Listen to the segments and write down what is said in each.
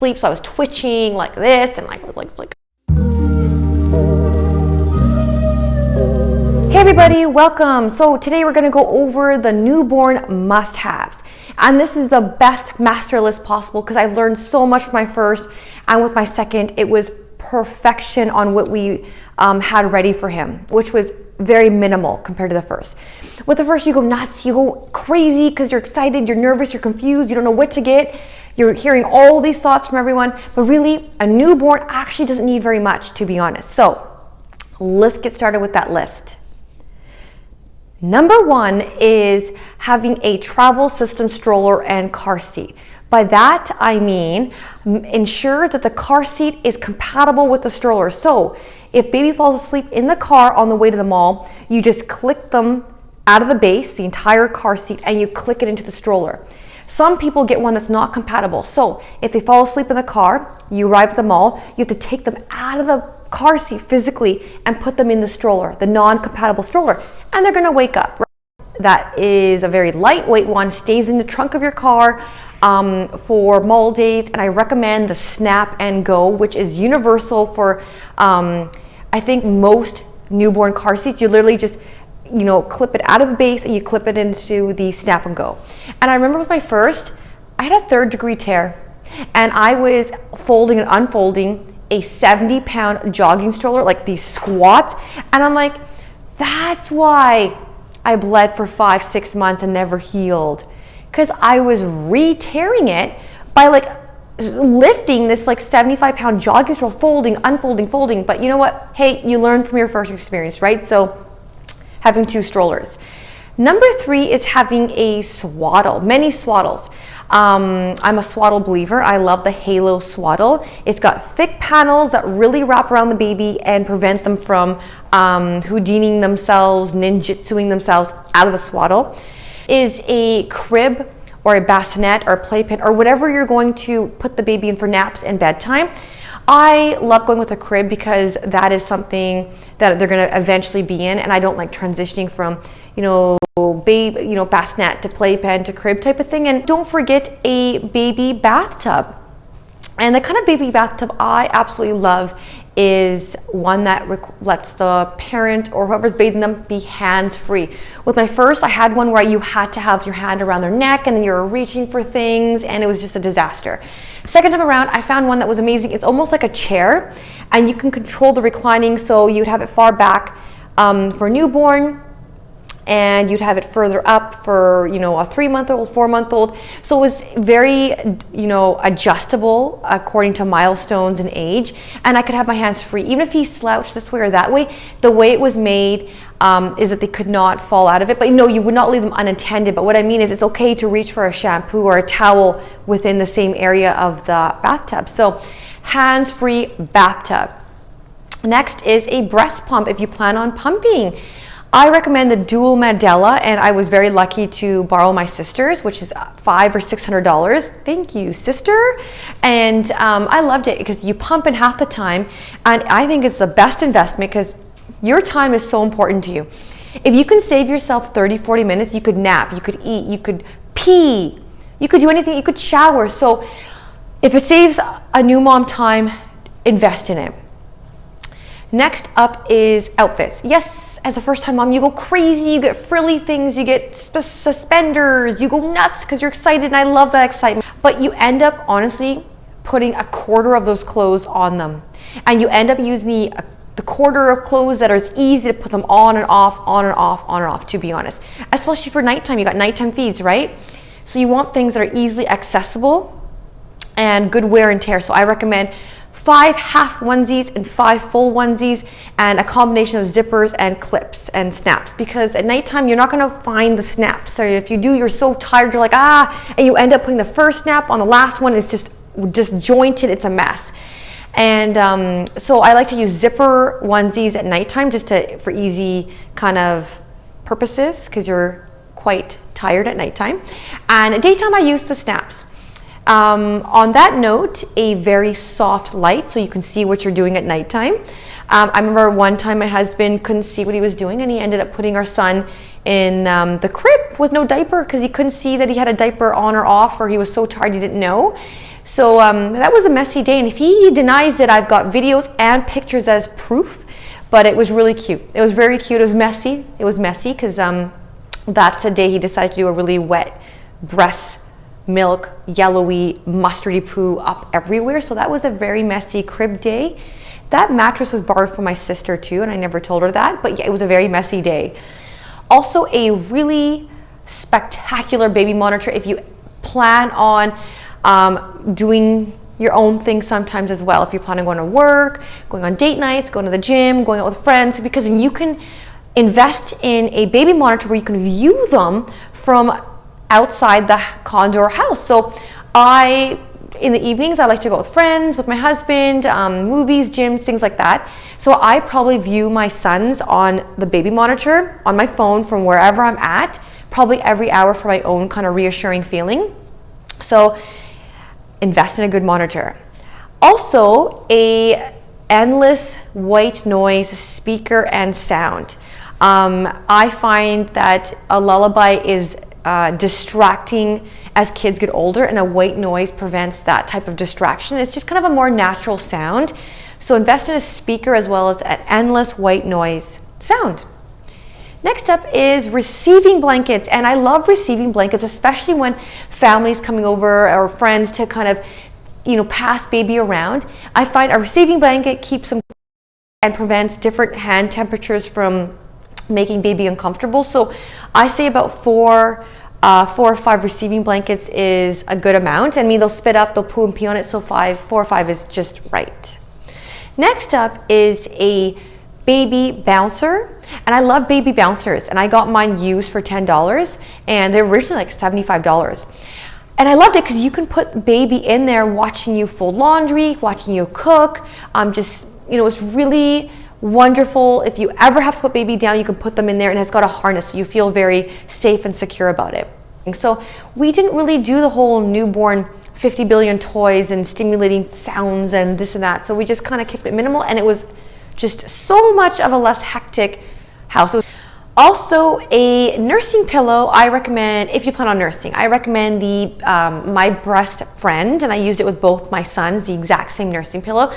sleep, so I was twitching like this and like. Hey everybody, welcome. So today we're gonna go over the newborn must-haves. And this is the best master list possible because I've learned so much from my first, and with my second, it was perfection on what we had ready for him, which was very minimal compared to the first. With the first, you go nuts, you go crazy because you're excited, you're nervous, you're confused, you don't know what to get. You're hearing all these thoughts from everyone, but really a newborn actually doesn't need very much, to be honest. So let's get started with that list. Number one is having a travel system stroller and car seat. By that, I mean ensure that the car seat is compatible with the stroller. So if baby falls asleep in the car on the way to the mall, you just click them out of the base, the entire car seat, and you click it into the stroller. Some people get one that's not compatible. So if they fall asleep in the car, you arrive at the mall, you have to take them out of the car seat physically and put them in the stroller, the non-compatible stroller, and they're gonna wake up. That is a very lightweight one, stays in the trunk of your car for mall days, and I recommend the Snap and Go, which is universal for I think most newborn car seats. You literally just clip it out of the base and you clip it into the Snap and Go. And I remember with my first, I had a 3rd-degree tear, and I was folding and unfolding a 70-pound jogging stroller, like these squats, and I'm like, that's why I bled for 5-6 months and never healed, because I was re-tearing it by like lifting this like 75-pound jogging stroller, folding, unfolding, folding. But you know what? Hey, you learn from your first experience, right? So having 2 strollers. Number 3 is having a swaddle, many swaddles. I'm a swaddle believer. I love the Halo swaddle. It's got thick panels that really wrap around the baby and prevent them from Houdiniing themselves, ninjutsuing themselves out of the swaddle. Is a crib or a bassinet or a playpen or whatever you're going to put the baby in for naps and bedtime. I love going with a crib because that is something that they're going to eventually be in, and I don't like transitioning from bassinet to playpen to crib type of thing. And don't forget a baby bathtub. And the kind of baby bathtub I absolutely love is one that lets the parent or whoever's bathing them be hands-free. With my first, I had one where you had to have your hand around their neck and then you're reaching for things, and it was just a disaster. Second time around, I found one that was amazing. It's almost like a chair, and you can control the reclining, so you'd have it far back for newborn, and you'd have it further up for a 3-month-old, 4-month-old. So it was very adjustable according to milestones and age, and I could have my hands free. Even if he slouched this way or that way, the way it was made is that they could not fall out of it. But no, you would not leave them unattended. But what I mean is it's okay to reach for a shampoo or a towel within the same area of the bathtub. So hands-free bathtub. Next is a breast pump if you plan on pumping. I recommend the dual Mandela, and I was very lucky to borrow my sister's, which is $500 or $600. Thank you, sister. And I loved it because you pump in half the time, and I think it's the best investment because your time is so important to you. If you can save yourself 30-40 minutes, you could nap, you could eat, you could pee, you could do anything, you could shower. So if it saves a new mom time, invest in it. Next up is outfits. Yes, as a first-time mom, you go crazy, you get frilly things, you get suspenders, you go nuts because you're excited, and I love that excitement. But you end up, honestly, putting a quarter of those clothes on them. And you end up using the quarter of clothes that are as easy to put them on and off, on and off, on and off, to be honest. Especially for nighttime, you got nighttime feeds, right? So you want things that are easily accessible and good wear and tear. So I recommend 5 half onesies and 5 full onesies, and a combination of zippers and clips and snaps, because at nighttime you're not going to find the snaps. So if you do, you're so tired, you're like and you end up putting the first snap on the last one. It's just disjointed, it's a mess. And so I like to use zipper onesies at nighttime just for easy kind of purposes, because you're quite tired at nighttime. And at daytime I use the snaps. On that note, a very soft light so you can see what you're doing at nighttime. I remember one time my husband couldn't see what he was doing, and he ended up putting our son in the crib with no diaper because he couldn't see that he had a diaper on or off, or he was so tired he didn't know. So that was a messy day, and if he denies it, I've got videos and pictures as proof, but it was really cute. It was very cute. It was messy. It was messy because that's the day he decided to do a really wet breast milk, yellowy, mustardy poo up everywhere. So that was a very messy crib day. That mattress was borrowed from my sister too, and I never told her that, but yeah, it was a very messy day. Also, a really spectacular baby monitor if you plan on doing your own thing sometimes as well. If you plan on going to work, going on date nights, going to the gym, going out with friends, because you can invest in a baby monitor where you can view them from outside the condo or house. So in the evenings, I like to go with friends, with my husband, movies, gyms, things like that. So I probably view my sons on the baby monitor on my phone from wherever I'm at, probably every hour for my own kind of reassuring feeling. So invest in a good monitor. Also, a endless white noise speaker and sound. I find that a lullaby is distracting as kids get older, and a white noise prevents that type of distraction. It's just kind of a more natural sound. So invest in a speaker as well as an endless white noise sound. Next up is receiving blankets, and I love receiving blankets, especially when families coming over or friends to kind of, pass baby around. I find a receiving blanket keeps them and prevents different hand temperatures from making baby uncomfortable. So I say about four or five receiving blankets is a good amount. I mean, they'll spit up, they'll poo and pee on it, so 4 or 5 is just right. Next up is a baby bouncer, and I love baby bouncers, and I got mine used for $10, and they're originally like $75. And I loved it because you can put baby in there watching you fold laundry, watching you cook. It's really wonderful. If you ever have to put baby down, you can put them in there, and it's got a harness, so you feel very safe and secure about it. So we didn't really do the whole newborn 50 billion toys and stimulating sounds and this and that. So we just kind of kept it minimal, and it was just so much of a less hectic house. Also, a nursing pillow, I recommend, if you plan on nursing, I recommend the My Breast Friend, and I used it with both my sons, the exact same nursing pillow.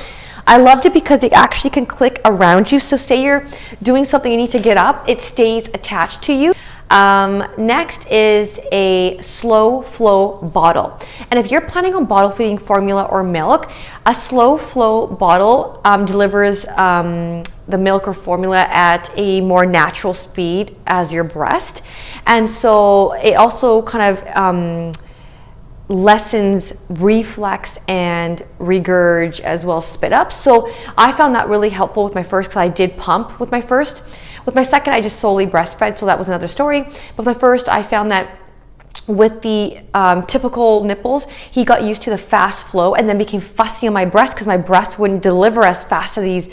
I loved it because it actually can click around you. So say you're doing something, you need to get up, it stays attached to you. Next is a slow flow bottle. And if you're planning on bottle feeding formula or milk, a slow flow bottle delivers the milk or formula at a more natural speed as your breast. And so it also kind of lessens reflex and regurg as well as spit up. So I found that really helpful with my first, because I did pump with my first. With my second, I just solely breastfed, so that was another story. But with my first, I found that with the typical nipples, he got used to the fast flow and then became fussy on my breast because my breast wouldn't deliver as fast as these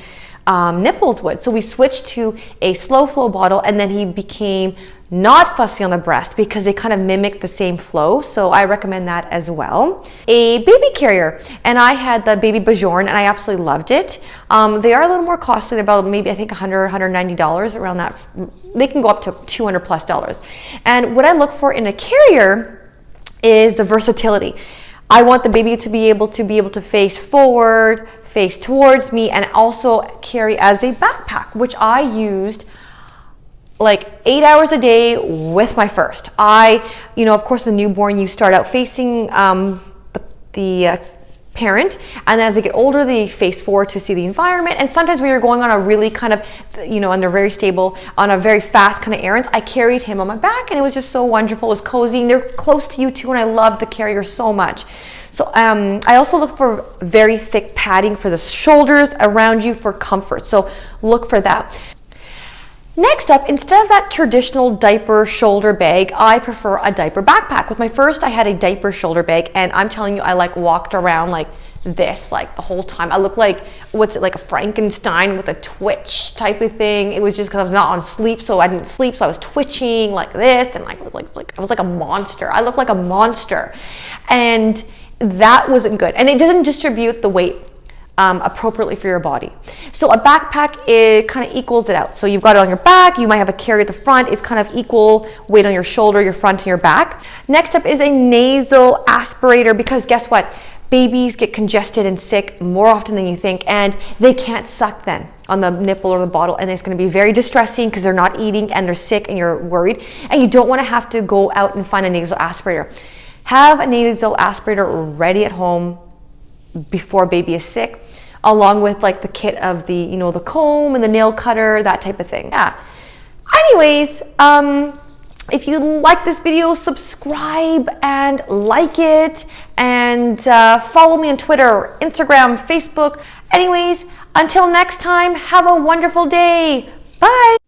nipples would. So we switched to a slow flow bottle, and then he became not fussy on the breast because they kind of mimic the same flow. So I recommend that as well. A baby carrier, and I had the baby Bajorn, and I absolutely loved it. They are a little more costly. They're about maybe I think $100, $190 around that. They can go up to $200 plus. And what I look for in a carrier is the versatility. I want the baby to be able to face forward, face towards me, and also carry as a backpack, which I used like 8 hours a day with my first. Of course, the newborn, you start out facing the parent, and as they get older, they face forward to see the environment. And sometimes when you're going on a really kind of, and they're very stable, on a very fast kind of errands, I carried him on my back, and it was just so wonderful. It was cozy, and they're close to you too, and I love the carrier so much. So I also look for very thick padding for the shoulders around you for comfort. So look for that. Next up, instead of that traditional diaper shoulder bag, I prefer a diaper backpack. With my first, I had a diaper shoulder bag, and I'm telling you, I walked around like this the whole time. I looked like, like a Frankenstein with a twitch type of thing. It was just because I was not on sleep, so I didn't sleep, so I was twitching like this, and like I was like a monster. I looked like a monster, and that wasn't good. And it doesn't distribute the weight appropriately for your body. So a backpack, it kind of equals it out. So you've got it on your back, you might have a carrier at the front, it's kind of equal weight on your shoulder, your front, and your back. Next up is a nasal aspirator, because guess what? babies get congested and sick more often than you think, and they can't suck then on the nipple or the bottle, and it's going to be very distressing because they're not eating and they're sick and you're worried, and you don't want to have to go out and find a nasal aspirator. Have a nasal aspirator ready at home before baby is sick, along with like the kit of the, you know, the comb and the nail cutter, that type of thing. Yeah. Anyways, if you like this video, subscribe and like it, and follow me on Twitter, Instagram, Facebook. Anyways, until next time, have a wonderful day. Bye.